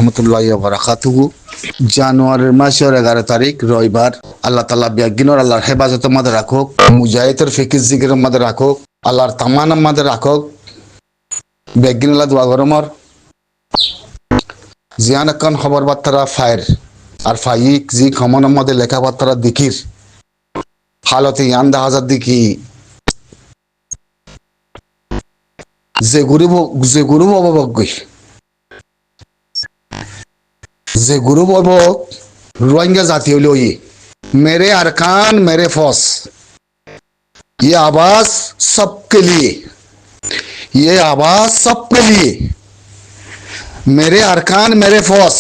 রহমতুল্লাহি ওয়া বারাকাতুহু। জানুয়ারির মাসের 11 তারিখ রবিবার। আল্লাহ তাআলা বিয়াগিনর আল্লাহর হেফাজতের মধ্যে রাখুক, মুজাহিদের ফিকির জিকিরের মধ্যে রাখুক, আল্লাহর তামান্নার মধ্যে রাখুক। বিয়াগিন আল্লাহ দোয়া করমর জিয়ান খান খবর বার্তারা ফায়ের আর ফাইক জি খমনের মধ্যে লেখা বার্তারা দিকির হালতে ইয়ান্দা হাজার দিকি যে গুরু অবগই যে गुरु बोलबो रोहिंग्या जाति हो ये मेरे अरकान मेरे फौज। ये आवाज सबके लिए, ये आवाज सबके लिए। मेरे अरकान मेरे फौज,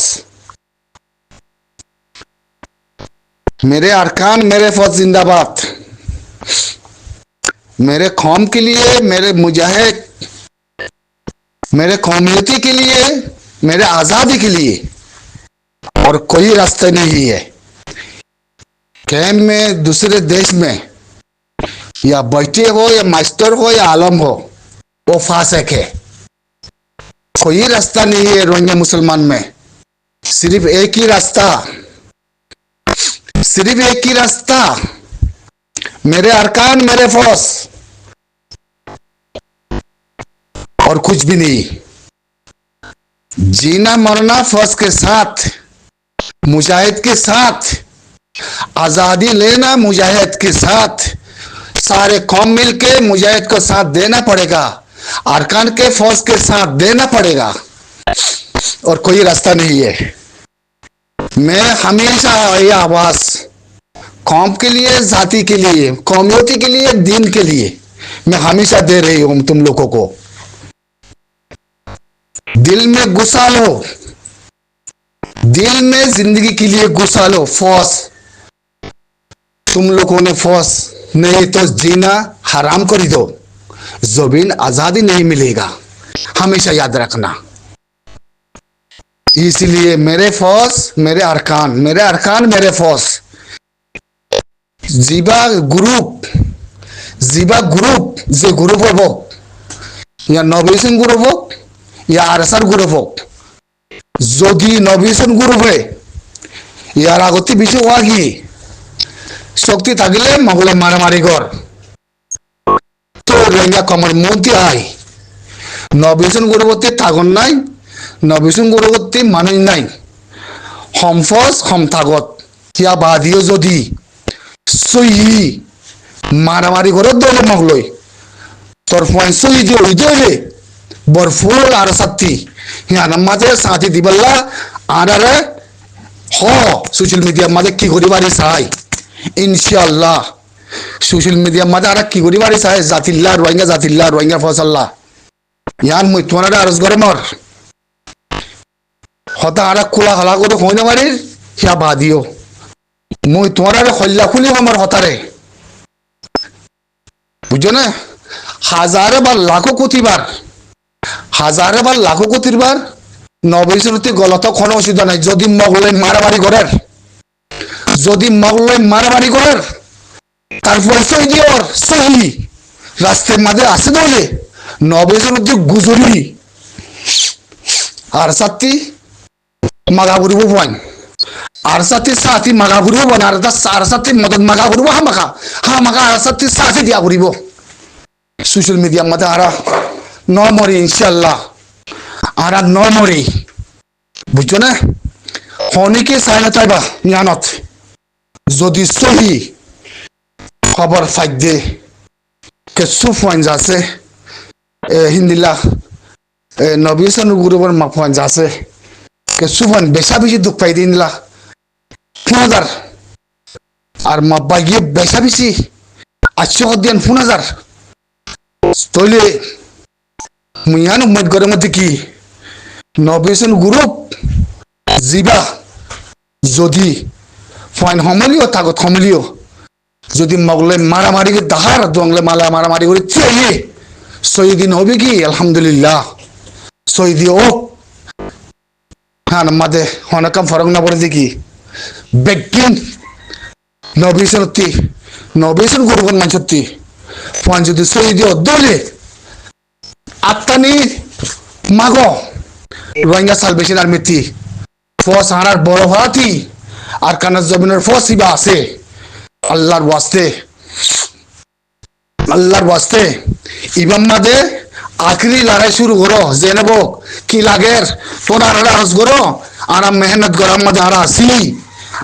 मेरे अरकान मेरे फौज जिंदाबाद। मेरे कौम के लिए, मेरे मुजाहिद, मेरे कौमियती के लिए, मेरे आजादी के लिए और कोई रास्ता नहीं है। कैम्प में दूसरे देश में या बैठे हो या मास्टर हो या आलम हो, वो फासिक है। कोई रास्ता नहीं है रोहिंग्या मुसलमान में। सिर्फ एक ही रास्ता, सिर्फ एक ही रास्ता। मेरे अरकान मेरे फौज और कुछ भी नहीं। जीना मरना फौज के साथ, मुजाहिद के साथ, आजादी लेना मुजाहिद के साथ। सारे कौम मिलके मुजाहिद को साथ देना पड़ेगा, अरकान के फौज के साथ देना पड़ेगा और कोई रास्ता नहीं है। मैं हमेशा ये आवाज कौम के लिए, जाति के लिए, कौमियती के लिए, दीन के लिए मैं हमेशा दे रही हूं तुम लोगों को। दिल में गुस्सा लो, दिल में जिंदगी के लिए गुस्सा लो। फौज तुम लोगों ने फौज नहीं तो जीना हराम कर दो, जमीन आजादी नहीं मिलेगा, हमेशा याद रखना। इसलिए मेरे फौज मेरे अरकान, मेरे अरकान मेरे फौज। जीबा ग्रुप जे ग्रुप हो या नबीसन ग्रुप हो या आरसार ग्रुप हो, যদি নবীসন গ্রুপে ইয়ার আগতে বেশি ওয়াগি শক্তি থাকলে মগলে মারামারি কর তো রোহিঙ্গা কমর মন্ত্রী আই। নবীসন গ্রুপতে থাকন নাই, নবীসন গ্রুপতে মানুষ নাই। হম ফস হম থাকত ইয়া বাদিও যদি সহি মারামারি করে দলে মগলই তোর পয়েন্ট সহি দিয়ে ওই দলে বরফুল আর সাথী यहाँ नमाजे साथी दिबल्ला आनारे हो सोशल मीडिया मादे की गोरीबारी सहाय इंशाअल्लाह सोशल मीडिया मादे आरा की गोरीबारी सहाय जातिल्ला रोहिंग्या फसल्ला यान मुई तुम्हारा आरज करे मर हता आरा कुला हला को होने मारी या बादियो मुई तुम्हारा खल्ला खुली हमर हतारे बुझो ना। हजारे बार लाखों कोटिबार হাজারে বার লাখো কোটিবার নবীসনতে গলত কোনো অসুবিধা নাই। যদি মগলে মারামারি করার, যদি মগলে মারামারি করার তারপর সই দিওর সহি রাস্তার মাঝে আসে দলে নবীসনতে গুজরি আর সাথী মাগা ঘুরবো পয়েন আর সাথী মাগা ঘুরবো বন আর সাথী মদত মাগা ঘুরবো হা মাগা আর সাথী দিয়া ঘুরিব সোশ্যাল মিডিয়ার মাঝে আরা ন মরি ইনশাল্লাহ আর ন মরি বুঝছো না। হনিকে সাইনা চাইবা জ্ঞানত যদি সহি খবর ফাইক দে কে সুফাইন যাচ্ছে হিন্দিলা নবীসন গ্রুপের মাফাইন যাচ্ছে কে সুফাইন বেশা বেশি দুঃখ পাই দিনলা ফোনাদার আর মাব্বা গিয়ে বেশা বেশি 800 দিন ফোনাদার তৈলে মুয়ান উম্মত করে মধ্যে কি নবীসন গ্রুপ জিবা যদি ফাইন হমলিও তাগত হমলিও যদি মগলে মারামারি করে দাহার দংলে মালা মারামারি করে চাইয়ে শহীদিন হবে কি আলহামদুলিল্লাহ শহীদি ও হ্যাঁ মাদে হনকাম ফরক না পড়ে দেখি বেগিন নবীসন গ্রুপের মানুষত্তি ফাইন যদি শহীদি দলে আত্মানি মাগো রোহিঙ্গা সালভেশন আর্মিতি ফস আনার বড় ভাতি আর কানার জমিনের ফস ইবা আছে আল্লাহর ওয়াস্তে ইমাম মাদে আখরি লড়াই শুরু করো জেনেব কি লাগের তোরা হস করো আরাম মেহনত গরম মাদে আরা আসি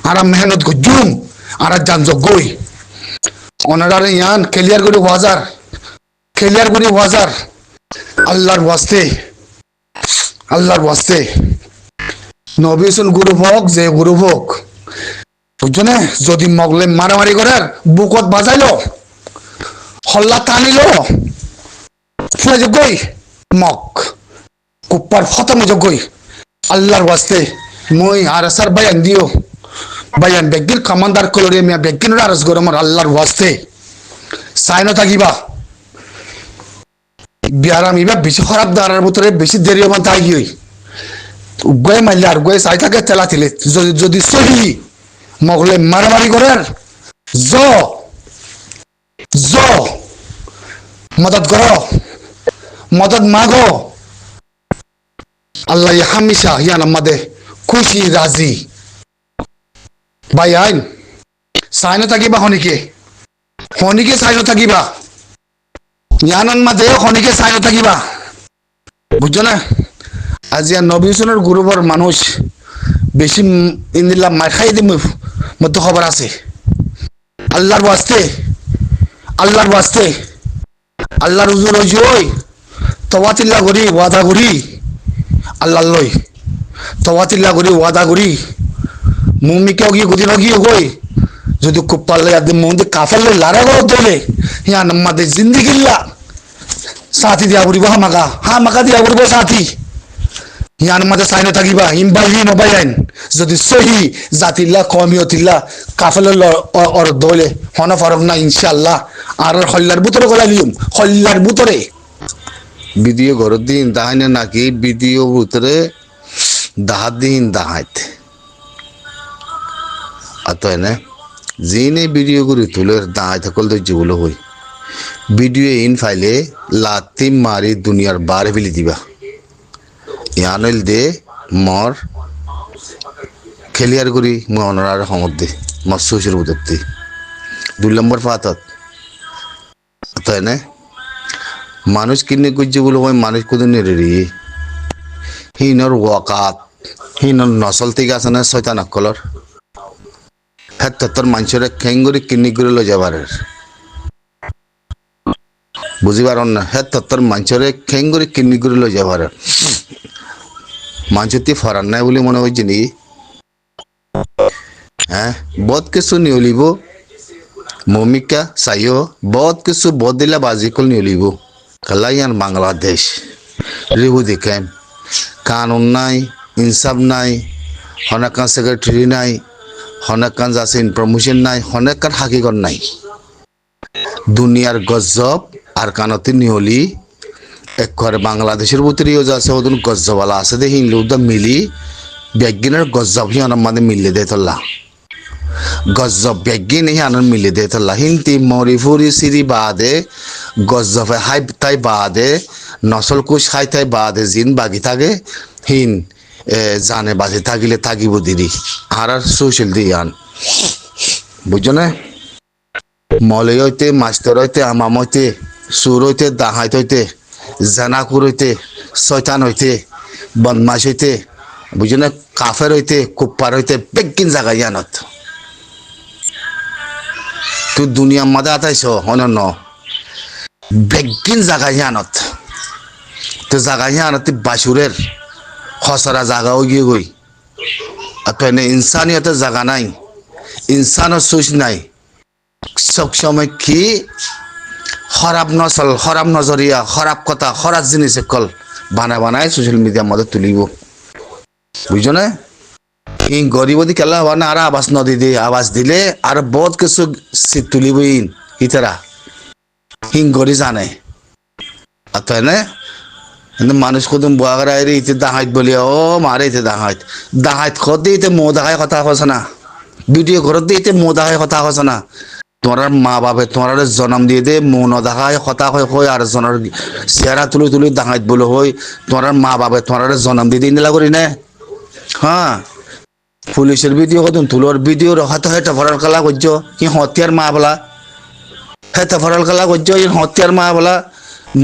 আরাম মেহনত গুজুম আরা জান জগই ওনারা ইয়ান ক্লিয়ার করে ওয়াজার আল্লাহর ওয়াস্তে নবীন গ্রুপ হোক যে গ্রুপ হোক বুঝছো না যদি মগলে মারামারি করার বুকত বাজাইলো হল্লা টানিলো শুনে যোগ্যই মগ কুপ্পার ফতমে যোগ্যই আল্লাহর ওয়াস্তে মই আর সার বায়ান দিও বায়ান বেগির কমান্ডার কলরে মিয়া বেগিন আরজ গরমর আল্লাহর ওয়াস্তে সাইনো থাকিবা বিয়ারাম ইবা বেশি খারাপ দাঁড়ার ভিতরে বেশি দেরি হবার তাই গিয়ে উগয়ে মারলে আর উগয়ে চাই থাকে তেলা তিলে যদি সহি মগলে মারামারি করার জ মদত করো মদত মাগো আল্লাহ হামেশা ইয়ান আমাদের খুশি রাজি ভাই আইন সাইনো থাকিবা হনিকে সাইনো থাকিবা ইয়ানন মাঝে হনিকে সাইনো থাকিবা বুঝছো না আজ ইয়া নবী হুসেনের গ্রুপের মানুষ বেশি ইন্দিল্লা মার খাই দিম মতো খবর আছে আল্লাহর ওয়াস্তে আল্লাহর হুজুর হইছই তওয়াতিল্লাহ করি ওয়াদা করি আল্লাহ লই তওয়াতিল্লাহ করি ওয়াদা করি মুমিকে গিয়ে গদিন গিয়ে কই যদি খুব পারলে একদিন মন্দির কাফারলে লারা গো তোলে ইয়া আমাদের জিন্দিগিল্লা সাথী দিয়া করিব হামাকা দিয়া করিব সাথী ইয়ান মাঝে সাইনে থাকিবা ইমবাহি নবাইন যদি সহি জাতিল্লা কমিয়তিল্লা কাফেল অর দলে হন ফরক না ইনশাআল্লাহ আর হল্লার ভিতরে গলালিম হল্লার ভিতরে ভিডিও ঘর দিন দাহাইনে নাকি ভিডিও ভিতরে দাহাত আতো এনে জিনে ভিডিও করে তুলে দাহাই থাকল তো যেগুলো হই ভিডিও ইন ফাইলে লাতি মারি দুনিয়ার বার ফেলি দিবা ইয়ানল দে মর খেলিয়ার করি মই অনরার সমদ্দে মৎস্যের বুধত্তি 2 নম্বর ফাতত তাই না মানুষ কিনে গুজে বলে হয় মানুষ কোদিন রেডি হিনর ওয়াকাত হিনর নসল থেকে আছে না শয়তান আকলর হ্যাঁ তোর মানুষের খেঙ্গুরি কিনি করে লো যাবার বুঝিবার না হ্যাঁ তোর মানুষের খেঙ্গুরি কিনি করে লো যাবার মানুষটি ফরান নাই বলে মনে হয়েছে নাকি হ্যাঁ বহুত কিছু নিয়লিব মমিকা চাইও বহুত কিছু বদলা বাজিকল নিয়লিব খালাইয়ান বাংলাদেশ রিহু দেখাম কানুন নাই ইনসাফ নাই হনাকান সেক্রেটারি নাই হনাকান যাচ্ছে ইনফরমেশন নাই হনাকান হাকিকত নাই দুনিয়ার গজব আর কানতে নিয়লি একবারে বাংলাদেশের ভিতরেও যাচ্ছে ওদিন গজ্জবালা আছে দেখি লোকটা মিলি ব্যাগিনের গজ্জব হি আনার মাঝে মিলে দে তোল্লা গজ্জব ব্যাগিন হি আনার মিলে দে তোল্লা হিন্তি মরিফুরি সিরি বাদে গজ্জবে হাই তাই বাদে নসল কুশ হাই তাই বাদে জিন বাগি থাকে হিন জানে বাজে থাকিলে থাকিব দিদি আর সোশ্যাল দিয়ান বুঝছো না মলে হইতে মাস্টার হইতে আমাম হইতে সুর হইতে দাহাইত হইতে জানাকুর হইতে শয়তান হইতে বদমাশ হইতে বুঝো না কাফের হইতে কুপ্পার হইতে বেগিন জায়গা ইয়ানত তুই দুনিয়ার মাঝে আতাইছ অনন্য বেগিন জায়গা ইয়ানত তো জায়গা ইয়ানত বাসুরের খসরা জায়গাও গিয়ে গই আর তো এনে ইনসানিয়তের জায়গা নাই ইনসানের সুচ নাই সব সময় কি খারাপ নসল খারাপ নজরিয়া খারাপ কথা খারাপ জিনিস কল বানায় সোশ্যাল মিডিয়ার মধ্যে তুলিব বুঝছো না ই গরিবদি কেলা হওয়া না আর আওয়াজ নদী দিয়ে আওয়াজ দিলে আর বহুত কিছু তুলিব ইতারা হিং গরি জানে আর তাই না কিন্তু মানুষ কদম বোয়া করা ইতে দাহাইত বলি ও মারে ইতে দাহাইত খতে ইতে মো দাহাই কথা কৈছে না ভিডিও ঘরত ইতে মো দাহাই কথা কৈছে না তোমার মা বাপে তোমার জন্ম দিয়ে দে মন দেখায় কথা হয় আর জনের চেহারা তুলি দাহাইত বলে হয় তোমার মা বাপে তোমার জন্ম দিয়ে দিন করি না হ্যাঁ পুলিশের ভিডিও কতন তুলোর ভিডিও রখাতে হেটা ভরাল কালা করছ কি হতিয়ার মা বলা হেটা ভরাল কালা করছ ই হতিয়ার মা বলা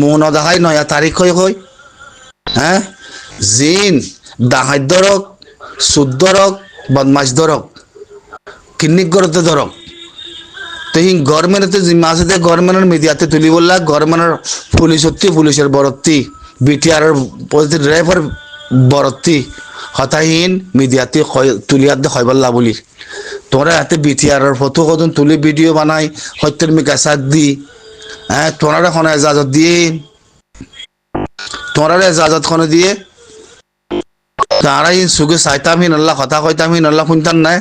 মন দেখাই নয়া তারিখ হই হ্যাঁ জিন ডাহাই ধরক সুদ ধরক বদমাস ধরক কিন্নিক করতে ধরক তো হি গভর্নমেন্টে মাঝে গভর্নমেন্টের মিডিয়াতে তুলি বললা গভর্নমেন্টের পুলিশের বরত্তি বিটিআর রেফর বরত্তি হতাহীন মিডিয়াতে তুলিয়ার হয় বললা বলি তোরা হাতে বিটিআর ফটো কতন তুলি ভিডিও বানাই সত্যের মিকা সাথ দি হ্যাঁ তোরা এখন এজাজত দিয়ে তোরা এজাজত খনে দিয়ে তারা ইন সুগে চাইতাম হিন আল্লাহ কথা কইতাম হিন আল্লাহ শুনতাম নাই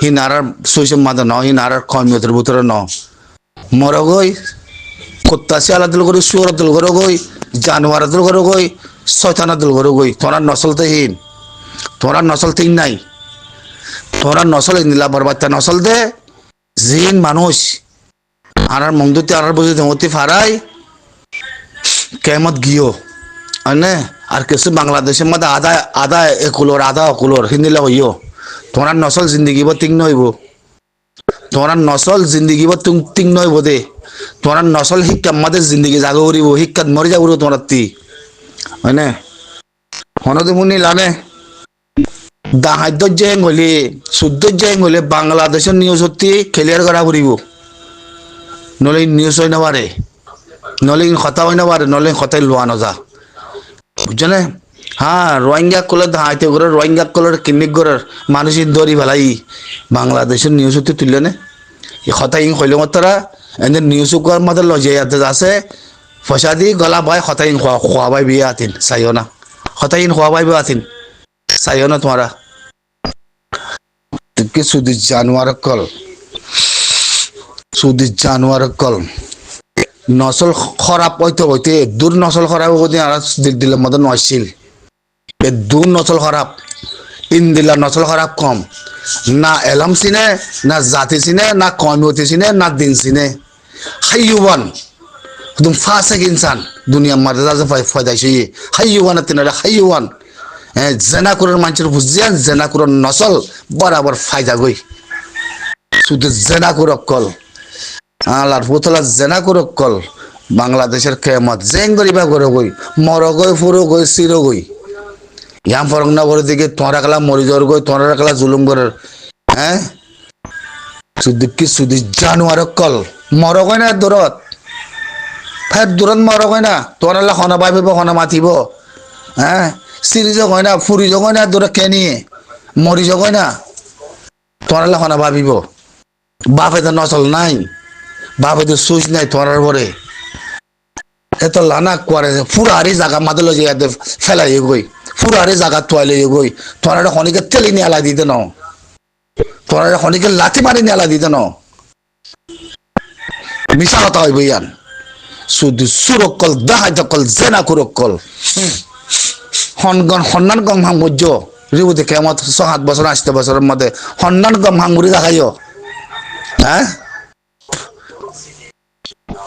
হি নারার সৈসব মাদা ন হি নারার কমিয়তের ভিতরে ন মরগই কুত্তাসি আলাদুল করে সুয়ারাতুল করে গই জানোয়ারাতুল করে গই শয়তানাতুল করে গই তোরা নসলতে হিন তোরা নসল ঠিক নাই তোরা নসল নিলা বরবাদটা নসল দে জিন মানুষ আনার মংদুতে আনার বুঝে দেমতি ফারাই কেমত গিয়ে আনে আর কিছু বাংলাদেশের মধ্যে আধা একুলোর আধা অকুলোর হিন্দিলা হইও তোমার নসল জিন্দগি বা তিং নইব তোমার নসল জিন্দগি বা তিং নইব দে তোমার নসল শিক্ষা আমাদের জিন্দগি জাগ করিব শিক্ষাত মরি যাব তোমার তি হয়নে হনতে মুনি লানে দাহাদ্য জেং হলে শুদ্ধ জেং হলে বাংলাদেশের নিউজ হতে ক্লিয়ার করা করিব নলে নিউজ হয় না পারে নলে কথা হয় না পারে নলে কথাই লোয়া নজা বুঝছনে হ্যাঁ রোহিঙ্গা কলের হাইতে করে রোহিঙ্গা কলের কিনিক করার মানুষের দড়ি ফেলাই বাংলাদেশের নিউজ হতে তুললে না হতাই হইলে তারা এনে নিউজ করার মধ্যে লজে আছে পয়সা দি গলা বাই হতাই খোয়াবাই বিয়ে আতিন চাইও না হতাই খোয়াবাই বিয়ে আতিন চাইও না তোমারা শুধু জানোয়ার কল নসল খরাব হইতে হইতে দূর নসল খরাব হইতে আর দিল্লার মধ্যে নয়ছিল দূর নসল খরাব ইন্দিল্লার নসল খরাব কম না এলম চিনে না জাতি চিনে না কমিউনিটি চিনে না দিন চিনে হাইয়ুবান একদম ফাঁসে ইনসান দুনিয়া মাঝে যা ফায়দাইছে হাইয়ুবান তিনারা হাইয়ুবান জেনাকুরের মানুষের বুঝিয়ান জেনাকুরের নসল বরাবর ফায়দা গই শুধু জেনাকুর কল আলার পুতলা জেনাকুর কল বাংলাদেশের কেমত জেং গরিবা করে গই মর গই ফুরো গই চির গই ইয়াম ফরক না করে দিকে তোরা কালা মরি যাওয়ার গই তোরা কালা জুলুম করার হ্যাঁ শুধু জানোয়ার কল মর গই না দূরত ফের দূরত মর গই না তোরা হনা পাইব হনা মাতিব হ্যাঁ সিরিজ হয় না ফুরি হয় না দূরে কেনি মরি হয় না তোরা হনা ভাবিব বাপে তো নচল নাই বাপে তো সুইচ নাই তোরার পরে এত লানা করে ফুরারি জায়গা মাদল যে ফেলাই গই ফুরারি জায়গা তোয়ালে গই তোরা খনিকে তেলি নিয়ে আলা দিতে ন তোরা খনিকে লাঠি মারি নিয়ে আলা দিতে ন মিশা কথা হইব ইয়ান শুধু সুরকল দাহাইতকল জেনা কুরকল সন্মান গম হাঙ্গুর্য রিবুতে কেমত 6-7 বছর 8 বছরের মধ্যে সন্মান গম হাঙ্গুরি দেখাইও হ্যাঁ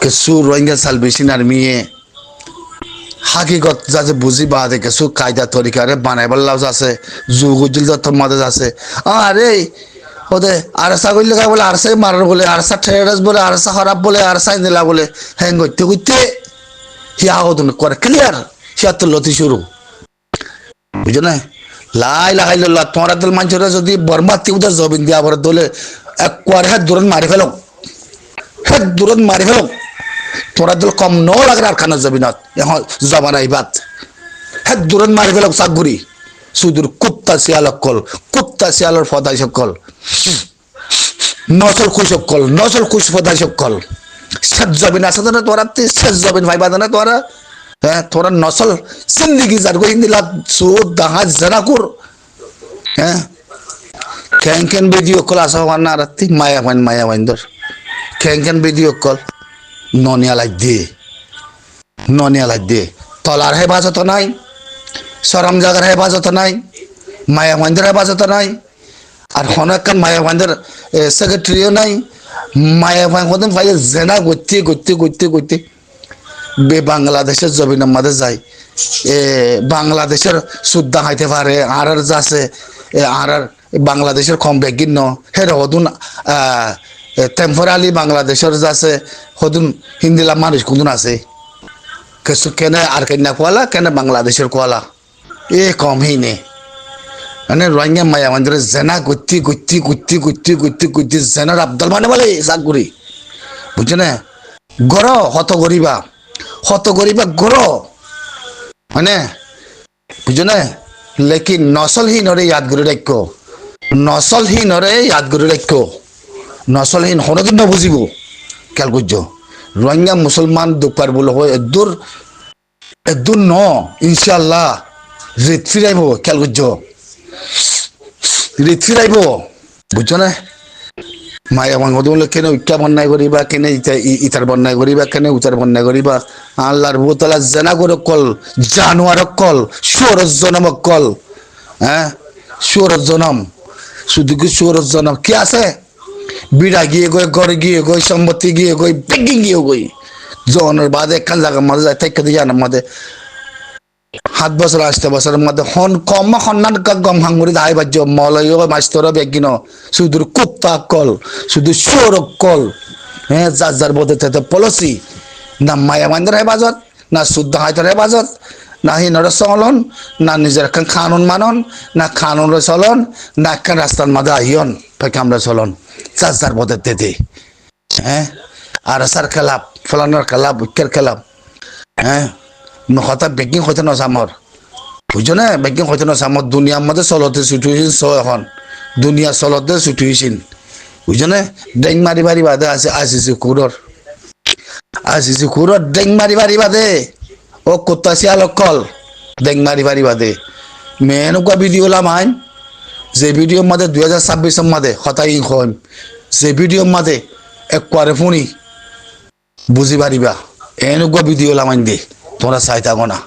কিছু রোহিঙ্গা সালভেশন আর্মিয়ে হাকিগত যাতে বুঝি বা দেখে কিছু কায়দা তরিকারে বানাইবার লাভ আছে যুগুজুল যত মাঝে আছে আরে ওদে আরসা কইলে বলে আরসাই মারার বলে আরসা টেরাস বলে আরসা খারাপ বলে আরসাই নিলা বলে হ্যাং করতে করতে হিয়া হতুন করে ক্লিয়ার হিয়া তো লতি শুরু বুঝো না লাই লাগাইল্লাহ তোমার দল মানুষরা যদি বর্মা তিউদা জবিন দিয়া পরে দলে একবারে হাত দূরত মারি ফেলো হাত দূরত মারি ফেলো তোরা দল কম ন লাগর আর খানা জবিনত এখন জবান আইবাত হাত দূরত মারি ফেলো চাকগুড়ি সুদূর কুত্তা শিয়ালর ফদাই সকল নসল খুশ ফদাই সকল শেষ জবিন আছে না তোরা শেষ জবিন ভাইবা না তোরা হ্যাঁ তোরা নসল জিন্দগি যার গো হিন্দি লাভ সুদ দাহা জানাকুর হ্যাঁ ক্যান ভিডিও কল আসা না রাত্রি মায়া বাইন্দর ক্যান ভিডিও কল ননিয়া দে তলার হেফাজত নাই সরম জাগার হেফাজত নাই মায়া বাইন্দর হেফাজত নাই আর হনকান মায়া বাইন্দর সেক্রেটারিও নাই মায়া বাইন ভাই জেনা গতি বে বাংলাদেশের জমিনের মধ্যে যায় বাংলাদেশের সুদ্ধা হাইতে পারে আর যাচ্ছে আর বাংলাদেশের কম বেগিন ন হের হদুন টেম্পোরারি বাংলাদেশের আছে হদুন হিন্দিলা মানুষ কোন আছে কেনে আর কেনা কোয়ালা কেনে বাংলাদেশের কোয়ালা এ কম হিনে মানে রোহিঙ্গা মায়া মন্দিরে জেনা গুত্তি জেনার আব্দুল মানে বলে জাগুরি বুঝছে না গর হত গরিবা গর মানে বুঝছো না লেকিন নসলহীনরে ইয়াদ করে রাখো নসলহীনরে ইয়াদ করে রাখো নসলহীন হনদিন বুঝিব খেয়াল করছো রোহিঙ্গা মুসলমান দুপার বলে হয় এদুর ন ইনশাল্লাহ রিত ফিরাইব খেয়াল করছো রিত ফিরাইব বুঝছো না মায়া মাংস কেনে উচ্চা বন্যায় করিবা কেনে ইটার বন্যায় করিবা কেনে উচার বন্যায় করিবা আল্লাহর বোতলা জেনা করে কল জানোয়ার কল সুরজ জনম কল হ্যাঁ সুরজ জনম শুধু কি সুরজ জনম কি আছে বিড়া গিয়ে গই ঘরে গিয়ে গই সম্পত্তি গিয়ে গই বেগিং গিয়ে গই জনের বাদে একখান জায়গার মাঝে যায় থেকে দিয়ে জানার মধ্যে 7 বছর 8 বছরের মধ্যে হন কম হন্নান গম হাঙ্গুরি দাই বাজ্য মলয় মাস্তর বেগিন শুধু কুত্তা কল শুধু সৌরভ কল হ্যাঁ যার বোধে পলসি না মায়া মান্দির হেফাজত না শুদ্ধ হাইতর হেফাজত না হিনর চলন না নিজের খানুন মানন না খানুন চলন না একখান রাস্তার মাঝে আহিয়ন আমরা চলন যার বোধে তেতে হ্যাঁ আর সার খেলাপ ফলানোর খেলাপ উইকের খেলাপ হ্যাঁ হঠাৎ বেকিং হইতে নসামর বুঝছো না বেকিং হইতে নসামর দুনিয়ার মধ্যে চলতে ছুটি হয়েছিল এখন দুনিয়া চলতে ছুটি হয়েছিল বুঝছো না ডেং মারি বাড়ি বাদে আসিছি কুরর ডেং মারি বাড়ি বাদে ও কোত্তাসি আলোক কল ডেং মারি বাড়ি বাদে মেনুকা ভিডিও লাম আইন যে ভিডিওর মধ্যে 2026 মধ্যে হতাই হইম যে ভিডিওর মধ্যে একবারে ফুনি বুঝি পারিবা এনেকুৱা ভিডিও লামাইন দে তোমরা চাই থাকো না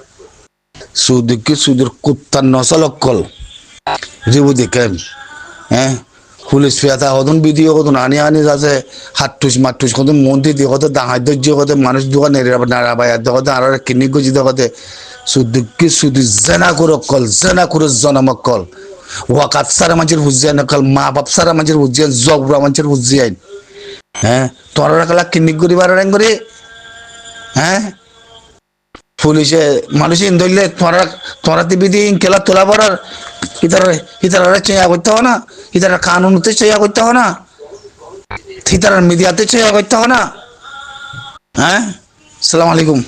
সুদূর কুত্তার নসলক কল রিবু দেখেন হ্যাঁ পুলিশ ফিয়াতা হতুন ভিডিও হতুন আনি যাচ্ছে হাট্টুস মাট্টুস কত মন্দির দিয়ে কত দাঁড়াই ধৈর্য কত মানুষ দোকান নাড়াবাই দেখতে আর কিনি গুজি দেখতে শুধু জেনা করে কল জেনা করে জনমক কল ওয়াকাত সারা মানুষের বুঝিয়ে নকল মা বাপ সারা মানুষের বুঝিয়ে জগরা মানুষের বুঝিয়ে হ্যাঁ তোরা কালা কিনি করি বার করে হ্যাঁ পুলিশে মানুষ ধরলে তোরা টিভিতে খেলা তোলা পড়ার ইতারা চেয়া করতে হয় না ইতারা কানুনতে চেয়া করতে হয় না ইতারা মিডিয়াতে চেয়া করতে হয় না হ্যাঁ আসসালামু আলাইকুম